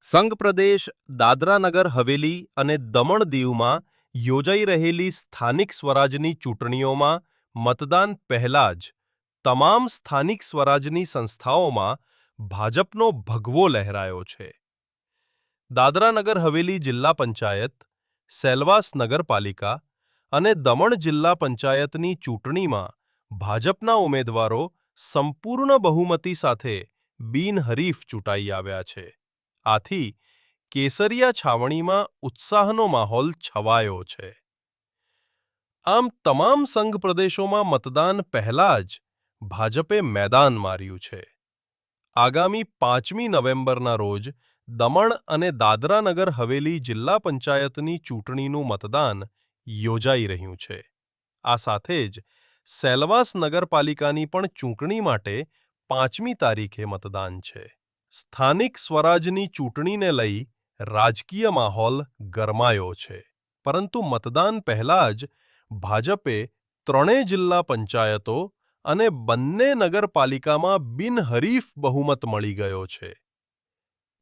સંઘ પ્રદેશ દાદરાનગર હવેલી અને દમણ દીવમાં યોજાઈ રહેલી સ્થાનિક સ્વરાજની ચૂંટણીઓમાં મતદાન પહેલા જ તમામ સ્થાનિક સ્વરાજની સંસ્થાઓમાં ભાજપનો ભગવો લહેરાયો છે. દાદરાનગર હવેલી જિલ્લા પંચાયત, સેલવાસ નગરપાલિકા અને દમણ જિલ્લા પંચાયતની ચૂંટણીમાં ભાજપના ઉમેદવારો સંપૂર્ણ બહુમતી સાથે બિનહરીફ ચૂંટાઈ આવ્યા છે. આથી કેસરિયા છાવણીમાં ઉત્સાહનો માહોલ છવાયો છે. આમ તમામ સંઘ પ્રદેશોમાં મતદાન પહેલા જ ભાજપે મેદાન માર્યું છે. આગામી 5મી નવેમ્બરના રોજ દમણ અને દાદરાનગર હવેલી જિલ્લા પંચાયતની ચૂંટણીનું મતદાન યોજાઈ રહ્યું છે. આ સાથે જ સેલવાસ નગરપાલિકાની પણ ચૂંટણી માટે 5મી તારીખે મતદાન છે. સ્થાનિક સ્વરાજની ચૂંટણીને લઈ રાજકીય માહોલ ગરમાયો છે. પરંતુ મતદાન પહેલા જ ભાજપે 3 જિલ્લા પંચાયતો અને બંને નગરપાલિકામાં બિનહરીફ બહુમત મળી ગયો છે.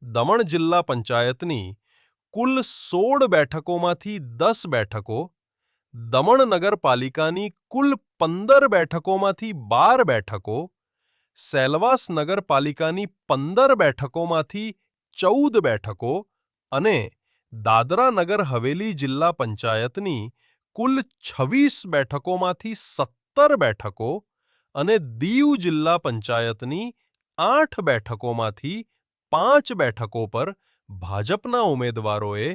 દમણ જિલ્લા પંચાયતની કુલ 16 બેઠકોમાંથી 10 બેઠકો, દમણ નગરપાલિકાની કુલ 15 બેઠકોમાંથી 12 બેઠકો, સેલવાસ નગરપાલિકાની 15 બેઠકોમાંથી 14 બેઠકો અને દાદરા નગર હવેલી જિલ્લા પંચાયતની કુલ 26 બેઠકોમાંથી 17 બેઠકો અને દીવ જિલ્લા પંચાયતની 8 બેઠકોમાંથી 5 બેઠકો પર ભાજપના ઉમેદવારોએ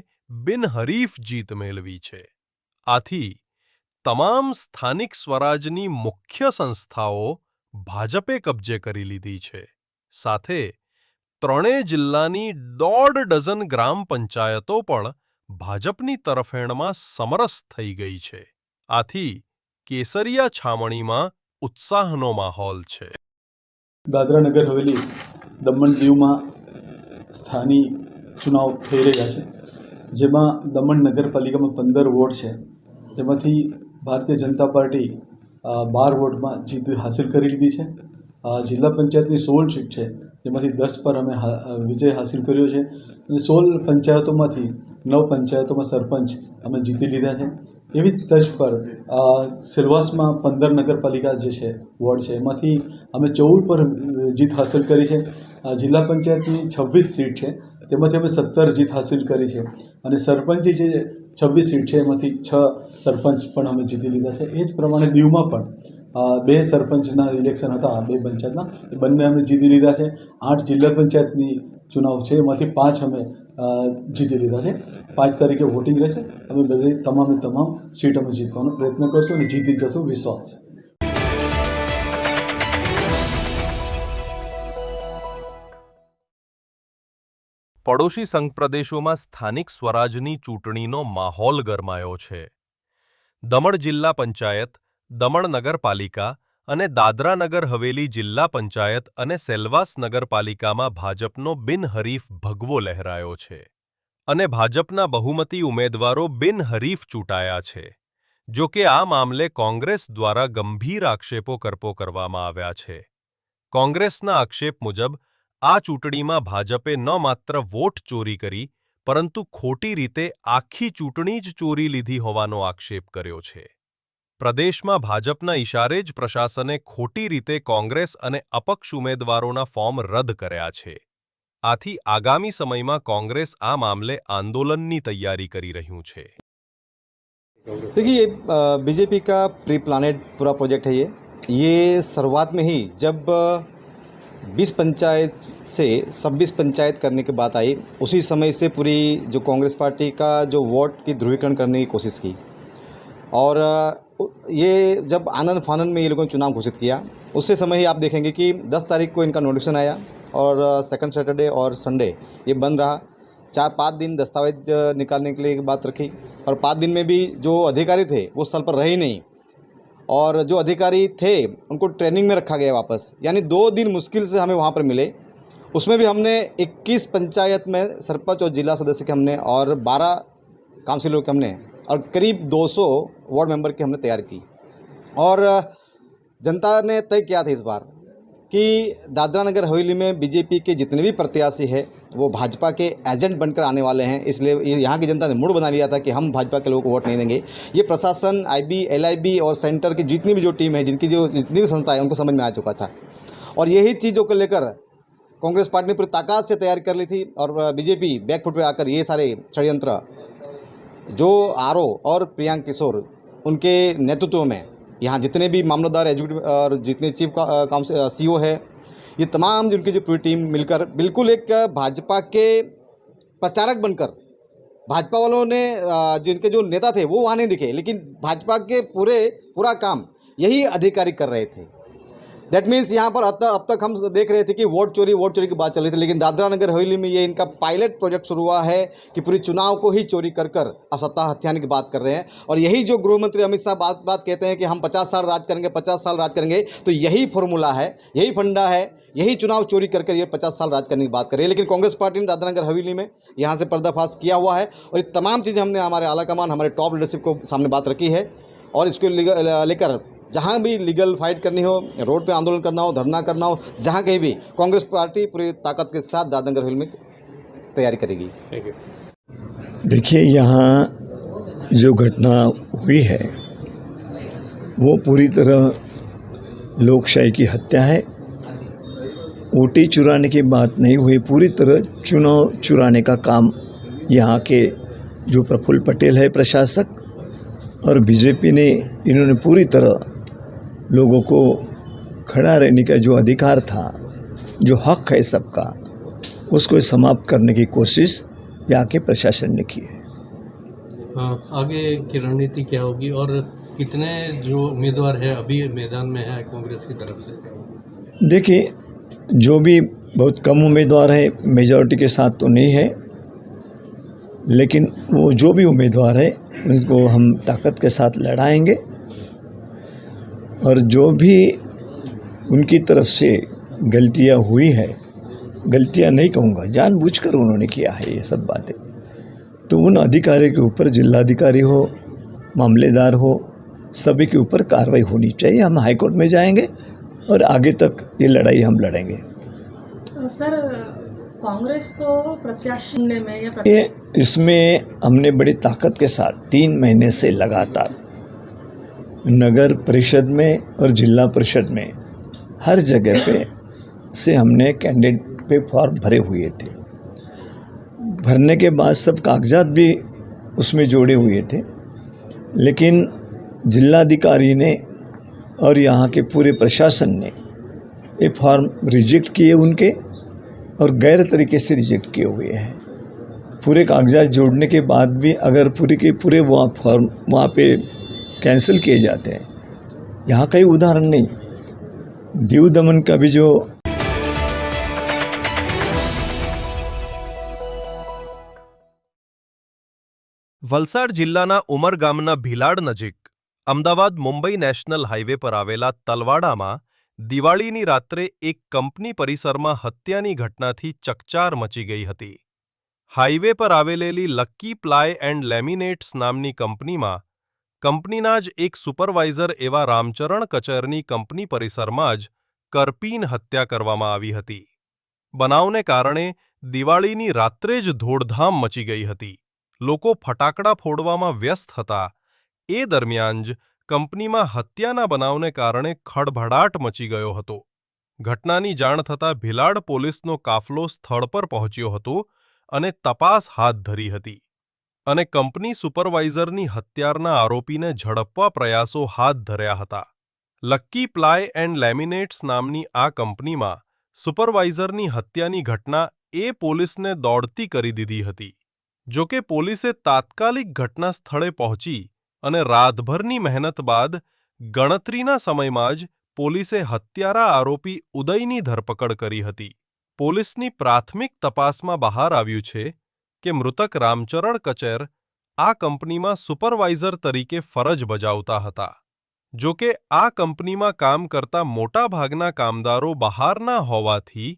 બિનહરીફ જીત મેળવી છે. આથી તમામ સ્થાનિક સ્વરાજની મુખ્ય સંસ્થાઓ ભાજપે કબજે કરી લીધી છે. સાથે 3 જિલ્લાની 1.5 ડઝન ગ્રામ પંચાયતો પણ ભાજપની તરફેણમાં સમરસ થઈ ગઈ છે. આથી કેસરિયા છાવણીમાં ઉત્સાહનો માહોલ છે. દાદરા નગર હવેલી દમણ દીવમાં સ્થાનિક ચુનાવ થઈ રહ્યા છે, જેમાં દમણ નગરપાલિકામાં 15 વોર્ડ છે, જેમાંથી ભારતીય જનતા પાર્ટી 12 વોર્ડમાં જીત હાંસિલ કરી લીધી છે. જિલ્લા પંચાયતની 16 સીટ છે, જેમાંથી 10 પર અમે વિજય હાંસિલ કર્યો છે અને 16 પંચાયતોમાંથી 9 પંચાયતોમાં સરપંચ અમે જીતી લીધા છે. એવી જ તર્જ પર સેલવાસમાં 15 નગરપાલિકા જે છે વોર્ડ છે, એમાંથી અમે 14 પર જીત હાંસિલ કરી છે. જિલ્લા પંચાયતની 26 સીટ છે, તેમાંથી અમે 17 જીત હાંસિલ કરી છે અને સરપંચી જે 26 સીટ છે, એમાંથી 6 સરપંચ પણ અમે જીતી લીધા છે. એ જ પ્રમાણે દીવમાં પણ 2 સરપંચના ઇલેક્શન હતા, 2 પંચાયતના, એ બંને અમે જીતી લીધા છે. 8 જિલ્લા પંચાયતની ચુનાવ છે, એમાંથી 5 અમે જીતી લીધા છે. 5 તારીખે વોટિંગ રહેશે. અમે બધી તમામ સીટ અમે જીતવાનો પ્રયત્ન કરશું અને જીતી જશું, વિશ્વાસ છે. પડોશી સંઘ પ્રદેશોમાં સ્થાનિક સ્વરાજની ચૂંટણીનો માહોલ ગરમાયો છે. દમણ જિલ્લા પંચાયત, દમણ નગરપાલિકા અને દાદરાનગર હવેલી જિલ્લા પંચાયત અને સેલવાસ નગરપાલિકામાં ભાજપનો બિનહરીફ ભગવો લહેરાયો છે અને ભાજપના બહુમતી ઉમેદવારો બિનહરીફ ચૂંટાયા છે. જો કે આ મામલે કોંગ્રેસ દ્વારા ગંભીર આક્ષેપો કરવામાં આવ્યા છે. કોંગ્રેસના આક્ષેપ મુજબ આ ચૂંટણીમાં ભાજપે ન માત્ર વોટ ચોરી કરી, પરંતુ ખોટી રીતે આખી ચૂંટણી જ ચોરી લીધી હોવાનો આક્ષેપ કર્યો છે. પ્રદેશમાં ભાજપના ઇશારે જ પ્રશાસને ખોટી રીતે કોંગ્રેસ અને અપક્ષ ઉમેદવારોના ફોર્મ રદ કર્યા છે. આથી આગામી સમયમાં કોંગ્રેસ આ મામલે આંદોલનની તૈયારી કરી રહ્યું છે. देखिए, ये बीजेपी का प्री प्लानेड पूरा प्रोजेक्ट है। ये शुरुआत में ही जब 20 पंचायत से 26 पंचायत करने की बात आई, उसी समय से पूरी जो कांग्रेस पार्टी का जो वोट की ध्रुवीकरण करने की कोशिश की और ये जब आनंद फानंद में ये लोगों ने चुनाव घोषित किया, उससे समय ही आप देखेंगे कि 10 तारीख को इनका नोटिफिकेशन आया और सेकंड सैटरडे और संडे ये बंद रहा। 4-5 दिन दस्तावेज निकालने के लिए बात रखी और 5 दिन में भी जो अधिकारी थे वो स्थल पर रहे ही नहीं और जो अधिकारी थे उनको ट्रेनिंग में रखा गया वापस, यानी 2 दिन मुश्किल से हमें वहाँ पर मिले। उसमें भी हमने 21 पंचायत में सरपंच और जिला सदस्य के हमने और 12 काउंसिलरों के हमने और करीब 200 वार्ड मेंबर की हमने तैयार की और जनता ने तय किया था इस बार कि दादरा नगर हवेली में बीजेपी के जितने भी प्रत्याशी हैं वो भाजपा के एजेंट बनकर आने वाले हैं, इसलिए यहाँ की जनता ने मूड बना लिया था कि हम भाजपा के लोगों को वोट नहीं देंगे। ये प्रशासन, आईबी, एलआईबी और सेंटर की जितनी भी जो टीम है, जितनी भी संस्था है, उनको समझ में आ चुका था और यही चीज़ों को लेकर कांग्रेस पार्टी ने पूरी ताकत से तैयारी कर ली थी और बीजेपी बैकफुट पे आकर ये सारे षड्यंत्र जो आरओ और प्रियांक किशोर उनके नेतृत्व में यहाँ जितने भी मामलतदार, एग्जीक्यूटिव और जितने चीफ काउंसिल सीओ है, ये तमाम उनकी जो पूरी टीम मिलकर बिल्कुल एक भाजपा के प्रचारक बनकर, भाजपा वालों ने जिनके जो नेता थे वो वहाँ नहीं दिखे, लेकिन भाजपा के पूरा काम यही अधिकारी कर रहे थे। दैट मीन्स यहाँ पर अब तक हम देख रहे थे कि वोट चोरी की बात चल रही थी, लेकिन दादरा नगर हवेली में ये इनका पायलट प्रोजेक्ट शुरू हुआ है कि पूरी चुनाव को ही चोरी कर अब सत्ता हथियाने की बात कर रहे हैं। और यही जो गृह मंत्री अमित शाह बात कहते हैं कि हम 50 साल राज करेंगे, 50 साल राज करेंगे, तो यही फॉर्मूला है, यही फंडा है, यही चुनाव चोरी कर ये 50 साल राज करने की बात कर रही है। लेकिन कांग्रेस पार्टी ने दादरा नगर हवेली में यहाँ से पर्दाफाश किया हुआ है और ये तमाम चीज़ें हमने हमारे आलाकमान, हमारे टॉप लीडरशिप को सामने बात रखी है और इसको लेकर जहाँ भी लीगल फाइट करनी हो, रोड पे आंदोलन करना हो, धरना करना हो, जहाँ कहीं भी कांग्रेस पार्टी पूरी ताकत के साथ दादरा नगर हवेली में तैयारी करेगी। देखिए, यहाँ जो घटना हुई है वो पूरी तरह लोकशाही की हत्या है। वोटें चुराने की बात नहीं हुई, पूरी तरह चुनाव चुराने का काम यहाँ के जो प्रफुल्ल पटेल है प्रशासक और बीजेपी ने, इन्होंने पूरी तरह लोगों को खड़ा रहने का जो अधिकार था, जो हक है सबका, उसको समाप्त करने की कोशिश यहाँ के प्रशासन ने की है। आगे की रणनीति क्या होगी और कितने जो उम्मीदवार है अभी मैदान में है कांग्रेस की तरफ से? देखिए, जो भी बहुत कम उम्मीदवार है, मेजॉरिटी के साथ तो नहीं है, लेकिन वो जो भी उम्मीदवार है उनको हम ताकत के साथ लड़ाएंगे और जो भी उनकी तरफ से गलतियां हुई है, गलतियां नहीं कहूँगा, जानबूझकर उन्होंने किया है ये सब बातें, तो उन अधिकारियों के ऊपर, जिलाधिकारी हो, मामलेदार हो, सभी के ऊपर कार्रवाई होनी चाहिए। हम हाईकोर्ट में जाएंगे और आगे तक ये लड़ाई हम लड़ेंगे। सर, कांग्रेस को प्रत्याशी चुनने में या इसमें हमने बड़ी ताकत के साथ 3 महीने से लगातार नगर परिषद में और जिला परिषद में हर जगह पे से हमने कैंडिडेट पे फॉर्म भरे हुए थे। भरने के बाद सब कागजात भी उसमें जोड़े हुए थे, लेकिन जिलाधिकारी ने और यहाँ के पूरे प्रशासन ने ये फॉर्म रिजेक्ट किए उनके, और गैर तरीके से रिजेक्ट किए हुए हैं। पूरे कागजात जोड़ने के बाद भी अगर पूरे के पूरे वहाँ फॉर्म वहाँ पे कैंसिल किए जाते हैं। यहाँ का ही उदाहरण नहीं, दीव दमन का भी जो વલસાડ જિલ્લાના ઉમરગામના ભીલાડ નજીક અમદાવાદ મુંબઈ નેશનલ હાઈવે પર આવેલા તલવાડામાં દિવાળીની રાત્રે એક કંપની પરિસરમાં હત્યાની ઘટનાથી ચકચાર મચી ગઈ હતી। હાઈવે પર આવેલેલી લક્કી પ્લાય એન્ડ લેમિનેટ્સ નામની કંપનીના જ એક સુપરવાઇઝર એવા રામચરણ કચરની કંપની પરિસરમાં જ કરપીન હત્યા કરવામાં આવી હતી। બનાવને કારણે દિવાળીની રાત્રે જ ધોડધામ મચી ગઈ હતી। લોકો ફટાકડા ફોડવામાં વ્યસ્ત હતા। એ દરમિયાન જ કંપનીમાં હત્યાના બનાવને કારણે ખળભળાટ મચી ગયો હતો। ઘટનાની જાણ થતાં ભીલાડ પોલીસનો કાફલો સ્થળ પર પહોંચ્યો હતો અને તપાસ હાથ ધરી હતી અને કંપની સુપરવાઇઝરની હત્યારના આરોપીને ઝડપવા પ્રયાસો હાથ ધર્યા હતા। લક્કી પ્લાય એન્ડ લેમિનેટ્સ નામની આ કંપનીમાં સુપરવાઇઝરની હત્યાની ઘટના એ પોલીસને દોડતી કરી દીધી હતી। જો કે પોલીસે તાત્કાલિક ઘટના સ્થળે પહોંચી અને રાતભરની મહેનત બાદ ગણતરીના સમયમાં જ પોલીસે હત્યારા આરોપી ઉદયની ધરપકડ કરી હતી। પોલીસની પ્રાથમિક તપાસમાં બહાર આવ્યું છે કે મૃતક રામચરણ કચેર આ કંપનીમાં સુપરવાઇઝર તરીકે ફરજ બજાવતા હતા। જો કે આ કંપનીમાં કામ કરતા મોટાભાગના કામદારો બહારના હોવાથી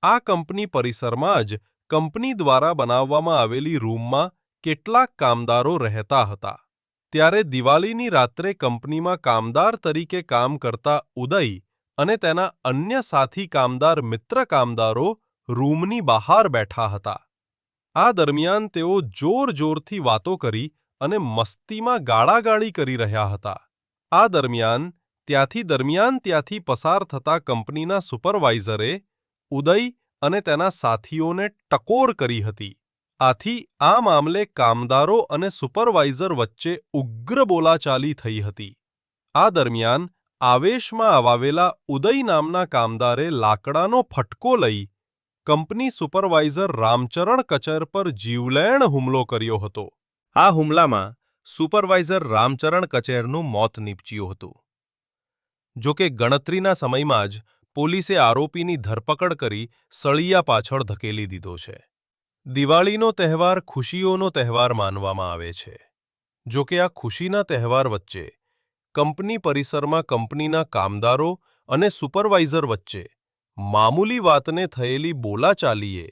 આ કંપની પરિસરમાં જ કંપની દ્વારા બનાવવામાં આવેલી રૂમમાં કેટલાક કામદારો રહેતા હતા। ત્યારે દિવાળીની રાત્રે કંપનીમાં કામદાર તરીકે કામ કરતા ઉદય અને તેના અન્ય સાથી કામદાર મિત્ર કામદારો રૂમની બહાર બેઠા હતા. આ દરમિયાન તેઓ જોરજોરથી વાતો કરી અને મસ્તીમાં ગાળાગાળી કરી રહ્યા હતા. આ દરમિયાન ત્યાંથી પસાર થતા કંપનીના સુપરવાઇઝરે ઉદય અને તેના સાથીઓને ટકોર કરી હતી. આથી આ મામલે કામદારો અને સુપરવાઇઝર વચ્ચે ઉગ્ર બોલાચાલી થઈ હતી. આ દરમિયાન આવેશમાં આવેલા ઉદય નામના કામદારે લાકડાનો ફટકો લઈ કંપની સુપરવાઇઝર રામચરણ કચેર પર જીવલેણ હુમલો કર્યો હતો. આ હુમલામાં સુપરવાઇઝર રામચરણ કચેરનું મોત નીપજ્યું હતું. જો કે ગણતરીના સમયમાં જ પોલીસે આરોપીની ધરપકડ કરી સળિયા પાછળ ધકેલી દીધો છે. દિવાળીનો તહેવાર ખુશીઓનો તહેવાર માનવામાં આવે છે. જો કે આ ખુશીના તહેવાર વચ્ચે કંપની પરિસરમાં કંપનીના કામદારો અને સુપરવાઇઝર વચ્ચે મામૂલી વાતને થયેલી બોલાચાલીએ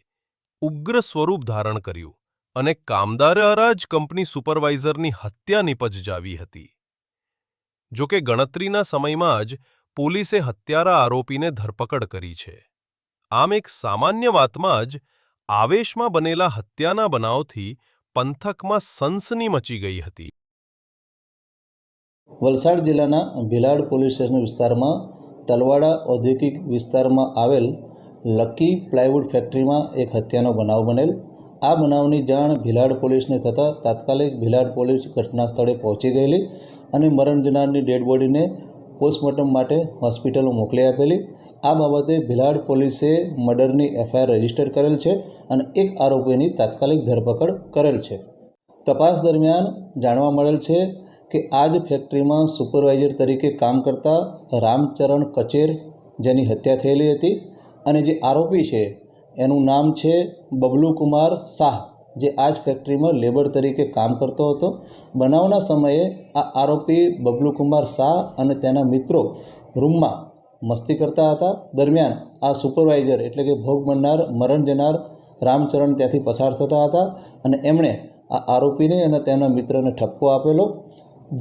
ઉગ્ર સ્વરૂપ ધારણ કર્યું અને કામદાર દ્વારા જ કંપની સુપરવાઇઝરની હત્યા નિપજાવી હતી. જો કે ગણતરીના સમયમાં જ પોલીસે હત્યારા આરોપીને ધરપકડ કરી છે. આમ એક સામાન્ય વાતમાં જ આવેશમાં બનેલા હત્યાના બનાવથી પંથકમાં સનસની મચી ગઈ હતી. વલસાડ જિલ્લાના ભીલાડ પોલીસ સ્ટેશન વિસ્તારમાં તલવાડા ઔદ્યોગિક વિસ્તારમાં આવેલ લકી પ્લાયવુડ ફેક્ટરીમાં એક હત્યાનો બનાવ બનેલ. આ બનાવની જાણ ભીલાડ પોલીસને થતાં તાત્કાલિક ભીલાડ પોલીસ ઘટના સ્થળે પહોંચી ગયેલી અને મરણ જનારની ડેડ બોડીને પોસ્ટમોર્ટમ માટે હોસ્પિટલો મોકલી આપેલી. આ બાબતે ભીલાડ પોલીસે મર્ડરની એફઆઈઆર રજીસ્ટર કરેલ છે અને એક આરોપીની તાત્કાલિક ધરપકડ કરેલ છે. તપાસ દરમિયાન જાણવા મળેલ છે કે આ જ ફેક્ટરીમાં સુપરવાઇઝર તરીકે કામ કરતા રામચરણ કચેર જેની હત્યા થયેલી હતી અને જે આરોપી છે એનું નામ છે બબલુકુમાર શાહ, જે આ જ ફેક્ટરીમાં લેબર તરીકે કામ કરતો હતો. બનાવના સમયે આ આરોપી બબલુકુમાર શાહ અને તેના મિત્રો રૂમમાં મસ્તી કરતા હતા. દરમિયાન આ સુપરવાઇઝર એટલે કે ભોગ બનનાર મરણ જનાર રામચરણ ત્યાંથી પસાર થતા હતા અને એમણે આ આરોપીને અને તેના મિત્રને ઠપકો આપેલો,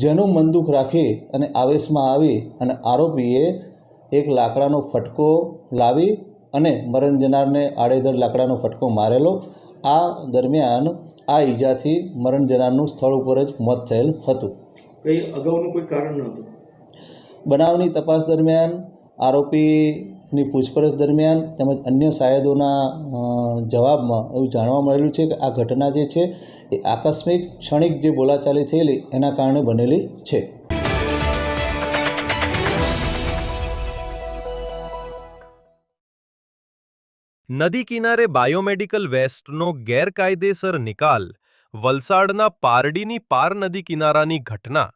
જેનું બંદૂક રાખી અને આવેશમાં આવી અને આરોપીએ એક લાકડાનો ફટકો લાવી અને મરણ જનારને આડેધડ લાકડાનો ફટકો મારેલો. આ દરમિયાન આ ઈજાથી મરણ જનારનું સ્થળ ઉપર જ મોત થયેલ હતું. કંઈ અગાઉનું કોઈ કારણ નહોતું? બનાવની તપાસ દરમિયાન આરોપીની પૂછપરછ દરમિયાન તેમજ અન્ય સાયદોના જવાબમાં એવું જાણવા મળેલું છે કે આ ઘટના જે છે એ આકસ્મિક ક્ષણિક જે બોલાચાલી થયેલી એના કારણે બનેલી છે. નદી કિનારે બાયોમેડિકલ વેસ્ટનો ગેરકાયદેસર નિકાલ વલસાડના પારડીની પાર નદી કિનારાની ઘટના.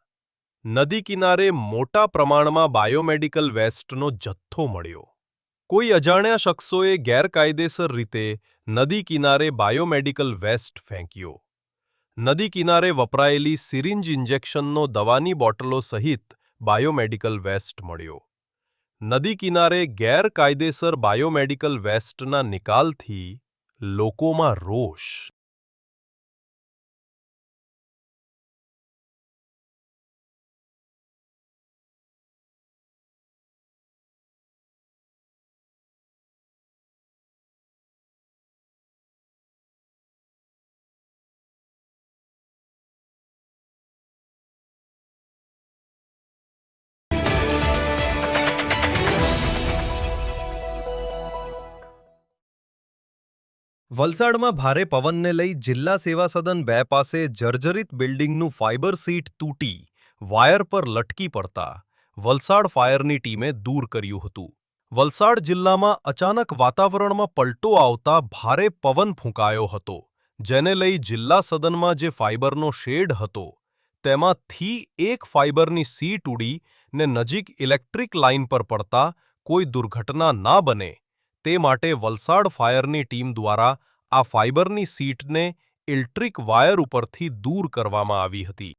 નદી કિનારે મોટા પ્રમાણમાં બાયોમેડિકલ વેસ્ટનો જથ્થો મળ્યો. કોઈ અજાણ્યા શખ્સોએ ગેરકાયદેસર રીતે નદી કિનારે બાયોમેડિકલ વેસ્ટ ફેંક્યો. નદી કિનારે વપરાયેલી સિરિંજ ઇન્જેક્શનનો દવાની બોટલો સહિત બાયોમેડિકલ વેસ્ટ મળ્યો. નદી કિનારે ગેરકાયદેસર બાયોમેડિકલ વેસ્ટના નિકાલથી લોકોમાં રોષ. વલસાડમાં ભારે પવનને લઈ જિલ્લા સેવા સદન 2 પાસે જર્જરિત બિલ્ડિંગનું ફાઇબર સીટ તૂટી વાયર પર લટકી પડતા વલસાડ ફાયરની ટીમે દૂર કર્યું હતું. વલસાડ જિલ્લામાં અચાનક વાતાવરણમાં પલટો આવતા ભારે પવન ફૂંકાયો હતો, જેને લઈ જિલ્લા સદનમાં જે ફાઇબરનો શેડ હતો તેમાંથી એક ફાઇબરની સીટ ઉડી ને નજીક ઇલેક્ટ્રિક લાઇન પર પડતા કોઈ દુર્ઘટના ના બને તે માટે વલસાડ ફાયરની ટીમ દ્વારા આ ફાઇબરની સીટને ઇલેક્ટ્રિક વાયર ઉપરથી દૂર કરવામાં આવી હતી.